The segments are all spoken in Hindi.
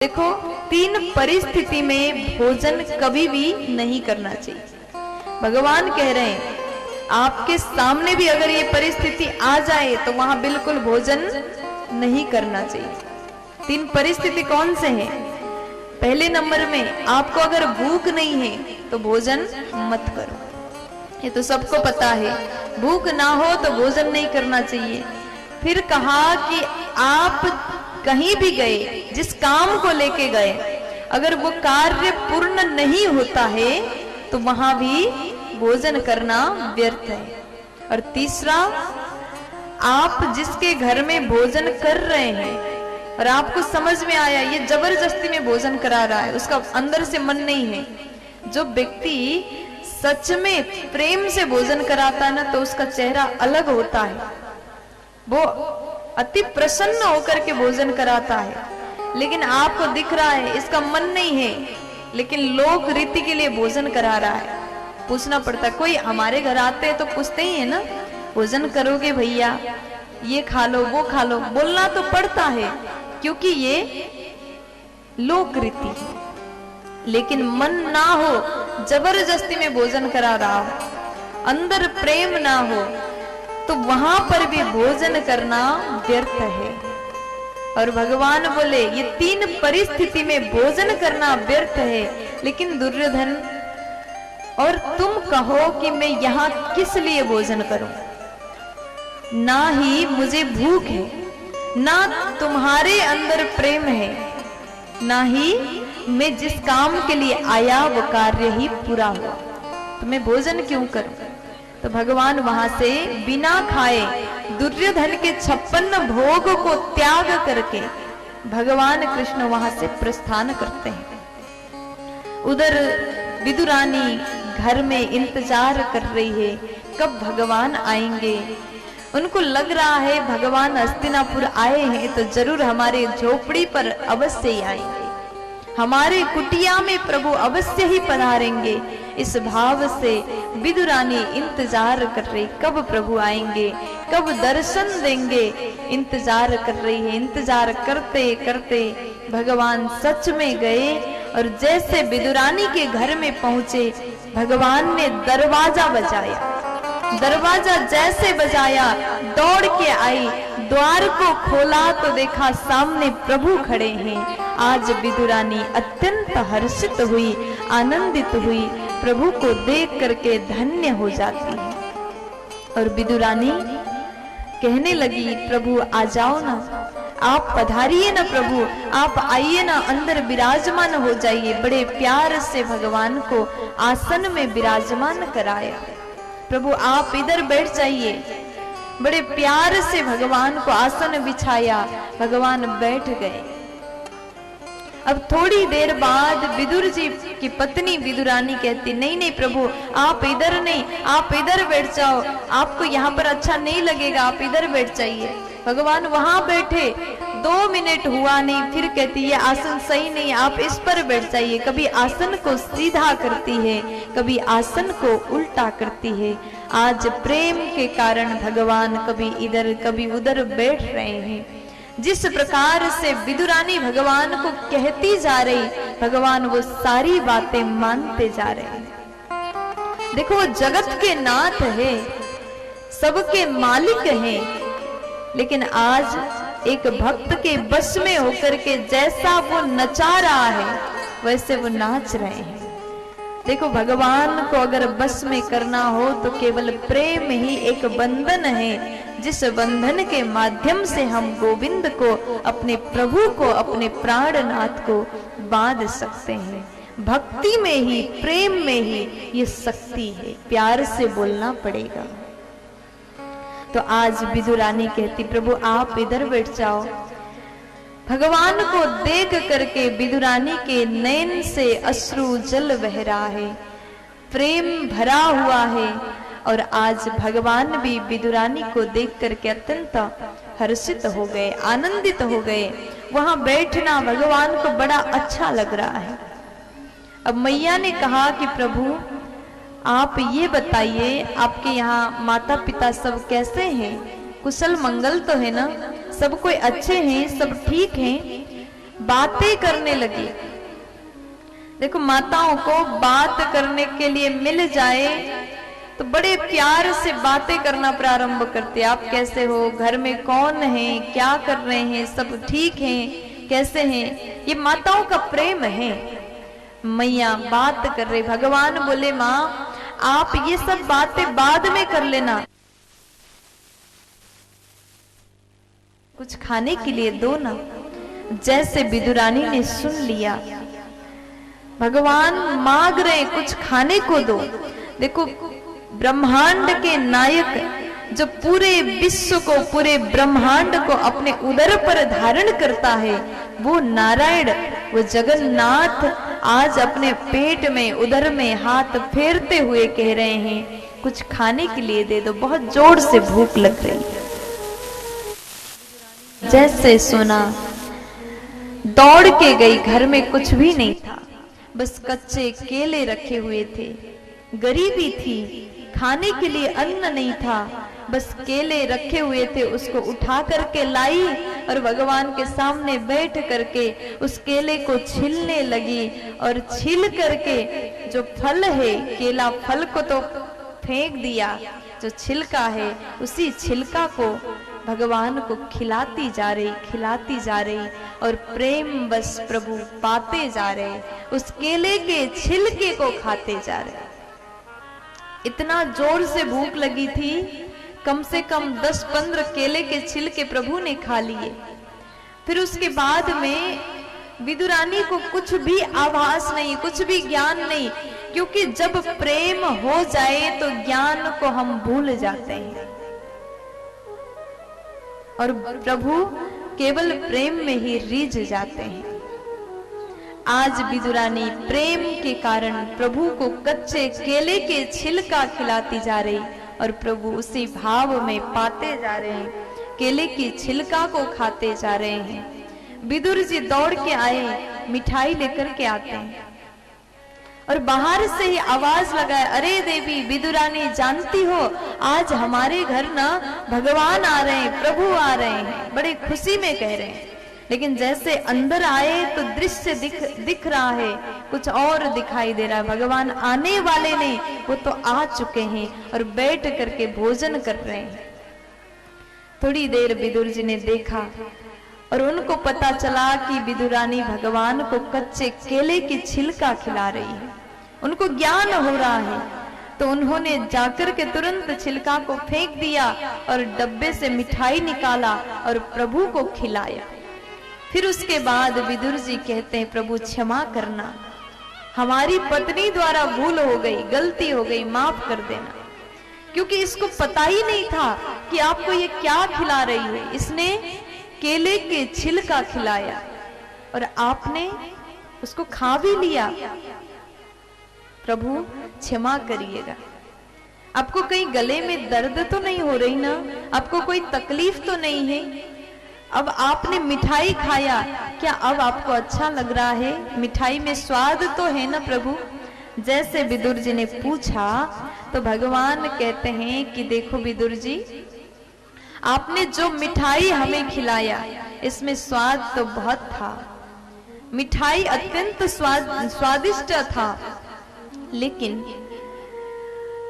देखो, तीन परिस्थिति में भोजन कभी भी नहीं करना चाहिए। भगवान कह रहे हैं आपके सामने भी अगर ये परिस्थिति आ जाए तो वहां बिल्कुल भोजन नहीं करना चाहिए। तीन परिस्थिति कौन से हैं? पहले नंबर में आपको अगर भूख नहीं है तो भोजन मत करो, ये तो सबको पता है। भूख ना हो तो भोजन नहीं करना चाहिए। फिर कहा कि आप कहीं भी गए, जिस काम को लेके गए, अगर वो कार्य पूर्ण नहीं होता है तो वहां भी भोजन करना व्यर्थ है। और तीसरा, आप जिसके घर में भोजन कर रहे हैं और आपको समझ में आया ये जबरदस्ती में भोजन करा रहा है, उसका अंदर से मन नहीं है। जो व्यक्ति सच में प्रेम से भोजन कराता है ना, तो उसका चेहरा अलग होता है, वो अति प्रसन्न होकर के भोजन कराता है। लेकिन आपको दिख रहा है इसका मन नहीं है, लेकिन लोक रीति के लिए भोजन करा रहा है। पूछना पड़ता, कोई हमारे घर आते हैं तो पूछते ही है ना, भोजन करोगे भैया, ये खा लो वो खा लो, बोलना तो पड़ता है क्योंकि ये लोक रीति है। लेकिन मन ना हो, जबरदस्ती में भोजन करा रहा हो, अंदर प्रेम ना हो, तो वहां पर भी भोजन करना व्यर्थ है। और भगवान बोले ये तीन परिस्थिति में भोजन करना व्यर्थ है। लेकिन दुर्योधन, और तुम कहो कि मैं यहाँ किस लिए भोजन करूं? ना ही मुझे भूख है, ना तुम्हारे अंदर प्रेम है, ना ही मैं जिस काम के लिए आया वो कार्य ही पूरा हुआ, तो मैं भोजन क्यों करूं? तो भगवान वहां से बिना खाए दुर्योधन के 56 भोग को त्याग करके भगवान कृष्ण वहां से प्रस्थान करते हैं। उधर विदुरानी घर में इंतजार कर रही है, कब भगवान आएंगे। उनको लग रहा है भगवान हस्तिनापुर आए हैं तो जरूर हमारे झोपड़ी पर अवश्य ही आएंगे, हमारे कुटिया में प्रभु अवश्य ही पधारेंगे। इस भाव से विदुरानी इंतजार कर रही, कब प्रभु आएंगे, कब दर्शन देंगे, इंतजार कर रही है। इंतजार करते करते भगवान सच में गए और जैसे विदुरानी के घर में पहुंचे, भगवान ने दरवाजा बजाया। दरवाजा जैसे बजाया, दौड़ के आई, द्वार को खोला तो देखा सामने प्रभु खड़े हैं। आज विदुरानी अत्यंत हर्षित हुई, आनंदित हुई, प्रभु को देख करके धन्य हो जाती है। और विदुरानी कहने लगी, प्रभु आ जाओ ना, आप पधारिए ना प्रभु, आप आइए ना, अंदर विराजमान हो जाइए। बड़े प्यार से भगवान को आसन में विराजमान कराया। प्रभु आप इधर बैठ जाइए। बड़े प्यार से भगवान को आसन बिछाया, भगवान बैठ गए। अब थोड़ी देर बाद विदुर जी की पत्नी विदुरानी कहती, नहीं नहीं प्रभु आप इधर नहीं, आप इधर बैठ जाओ, आपको यहाँ पर अच्छा नहीं लगेगा, आप इधर बैठ जाइए। भगवान वहां बैठे, 2 मिनट हुआ नहीं, फिर कहती ये आसन सही नहीं, आप इस पर बैठ जाइए। कभी आसन को सीधा करती है, कभी आसन को उल्टा करती है। आज प्रेम के कारण भगवान कभी इधर कभी उधर बैठ रहे हैं। जिस प्रकार से विदुरानी भगवान को कहती जा रही, भगवान वो सारी बातें मानते जा रहे हैं। देखो वो जगत के नाथ है, सबके मालिक हैं, लेकिन आज एक भक्त के बस में होकर के जैसा वो नचा रहा है वैसे वो नाच रहे हैं। देखो भगवान को अगर बस में करना हो तो केवल प्रेम ही एक बंधन है, जिस बंधन के माध्यम से हम गोविंद को, अपने प्रभु को, अपने प्राणनाथ को बांध सकते हैं। भक्ति में ही, प्रेम में ही ये शक्ति है, प्यार से बोलना पड़ेगा। तो आज विदुरानी कहती, प्रभु आप इधर बैठ जाओ। भगवान को देख करके विदुरानी के नयन से अश्रु जल बह रहा है, प्रेम भरा हुआ है। और आज भगवान भी विदुरानी को देख करके अत्यंत हर्षित हो गए, आनंदित हो गए। वहां बैठना भगवान को बड़ा अच्छा लग रहा है। अब मैया ने कहा कि प्रभु आप ये बताइए, आपके यहाँ माता पिता सब कैसे हैं, कुशल मंगल तो है ना, सब कोई अच्छे हैं, सब ठीक हैं? बातें करने लगी। देखो, माताओं को बात करने के लिए मिल जाए तो बड़े प्यार से बातें करना प्रारंभ करते। आप कैसे हो, घर में कौन है, क्या कर रहे हैं, सब ठीक हैं, कैसे हैं, ये माताओं का प्रेम है। मैया बात कर रहे, भगवान बोले माँ आप ये सब बातें बाद में कर लेना, कुछ खाने के लिए दो ना। जैसे विदुरानी ने सुन लिया, भगवान मांग रहे कुछ खाने को दो। देखो, ब्रह्मांड के नायक जो पूरे विश्व को, पूरे ब्रह्मांड को अपने उदर पर धारण करता है, वो नारायण, वो जगन्नाथ आज अपने पेट में, उदर में हाथ फेरते हुए कह रहे हैं कुछ खाने के लिए दे दो, बहुत जोर से भूख लग रही है। जैसे सुना दौड़ के गई, घर में कुछ भी नहीं था, बस कच्चे केले रखे हुए थे। गरीबी थी, खाने के लिए अन्न नहीं था, बस केले रखे हुए थे, उसको उठा करके लाई और भगवान के सामने बैठ करके उस केले को छीलने लगी। और छील करके जो फल है, केला फल को तो फेंक दिया, जो छिलका है उसी छिलका को भगवान को खिलाती जा रही, खिलाती जा रही, और प्रेम बस प्रभु पाते जा रहे, उस केले के छिलके को खाते जा रहे। इतना जोर से भूख लगी थी, कम से कम 10-15 केले के छिलके प्रभु ने खा लिए। फिर उसके बाद में विदुरानी को कुछ भी आभास नहीं, कुछ भी ज्ञान नहीं, क्योंकि जब प्रेम हो जाए तो ज्ञान को हम भूल जाते हैं और प्रभु केवल प्रेम में ही रीझ जाते हैं। आज विदुरानी प्रेम के कारण प्रभु को कच्चे केले के छिलका खिलाती जा रही और प्रभु उसी भाव में पाते जा रहे हैं, केले की छिलका को खाते जा रहे हैं। विदुर जी दौड़ के आए, मिठाई लेकर के आते हैं और बाहर से ही आवाज लगाए, अरे देवी विदुरानी जानती हो आज हमारे घर ना भगवान आ रहे हैं, प्रभु आ रहे हैं, बड़े खुशी में कह रहे हैं। लेकिन जैसे अंदर आए तो दृश्य दिख रहा है, कुछ और दिखाई दे रहा है। भगवान आने वाले नहीं, वो तो आ चुके हैं और बैठ करके भोजन कर रहे हैं। थोड़ी देर विदुर जी ने देखा और उनको पता चला कि विदुरानी भगवान को कच्चे केले की छिलका खिला रही है। उनको ज्ञान हो रहा है तो उन्होंने जाकर के तुरंत छिलका को फेंक दिया और डब्बे से मिठाई निकाला और प्रभु को खिलाया। फिर उसके बाद विदुर जी कहते हैं, प्रभु क्षमा करना, हमारी पत्नी द्वारा भूल हो गई, गलती हो गई, माफ कर देना। क्योंकि इसको पता ही नहीं था कि आपको ये क्या खिला रही है। इसने केले के छिलका खिलाया और आपने उसको खा भी लिया। प्रभु क्षमा करिएगा, आपको कहीं गले में दर्द तो नहीं हो रही ना, आपको कोई तकलीफ तो नहीं है, अब आपने मिठाई खाया, क्या अब आपको अच्छा लग रहा है? मिठाई में स्वाद तो है ना प्रभु? जैसे विदुर जी ने पूछा तो भगवान कहते हैं कि देखो विदुर जी, आपने जो मिठाई हमें खिलाया इसमें स्वाद तो बहुत था, मिठाई अत्यंत स्वादिष्ट था, लेकिन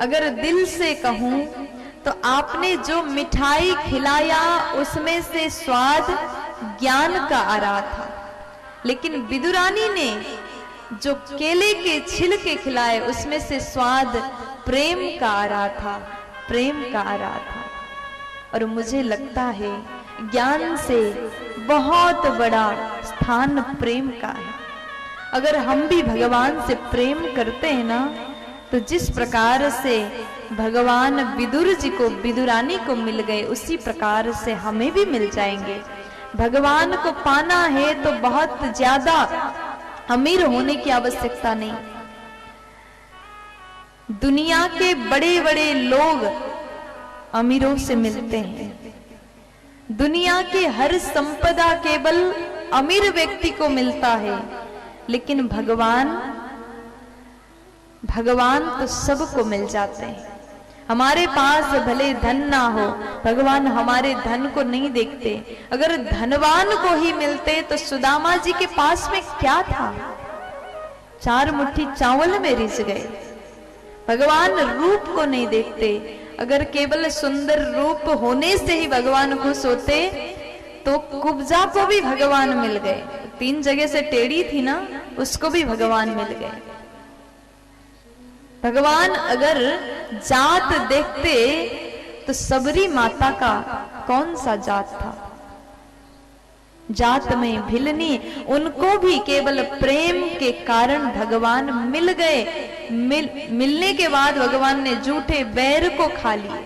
अगर दिल से कहूं तो आपने जो मिठाई खिलाया उसमें से स्वाद ज्ञान का आ रहा था, लेकिन विदुरानी ने जो केले के छिलके खिलाए उसमें से स्वाद प्रेम का आ रहा था, प्रेम का आ रहा था। और मुझे लगता है ज्ञान से बहुत बड़ा स्थान प्रेम का है। अगर हम भी भगवान से प्रेम करते हैं ना, तो जिस प्रकार से भगवान विदुर जी को, विदुरानी को मिल गए, उसी प्रकार से हमें भी मिल जाएंगे। भगवान को पाना है तो बहुत ज्यादा अमीर होने की आवश्यकता नहीं। दुनिया के बड़े बड़े लोग अमीरों से मिलते हैं, दुनिया की हर संपदा केवल अमीर व्यक्ति को मिलता है, लेकिन भगवान तो सबको मिल जाते हैं। हमारे पास भले धन ना हो, भगवान हमारे धन को नहीं देखते। अगर धनवान को ही मिलते तो सुदामा जी के पास में क्या था? 4 मुट्ठी चावल में रिझ गए। भगवान रूप को नहीं देखते। अगर केवल सुंदर रूप होने से ही भगवान खुश होते तो कुब्जा को भी भगवान मिल गए। 3 जगह से टेढ़ी थी ना, उसको भी भगवान मिल गए। भगवान अगर जात देखते तो सबरी माता का कौन सा जात था? जात में भिलनी, उनको भी केवल प्रेम के कारण भगवान मिल गए। मिलने के बाद भगवान ने झूठे बैर को खा लिए।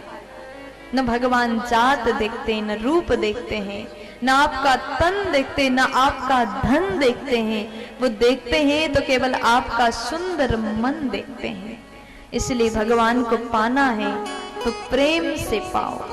न भगवान जात देखते, न रूप देखते हैं, न आपका तन देखते, न आपका धन देखते हैं। वो देखते हैं तो केवल आपका सुंदर मन देखते हैं। इसलिए भगवान को पाना है तो प्रेम से पाओ।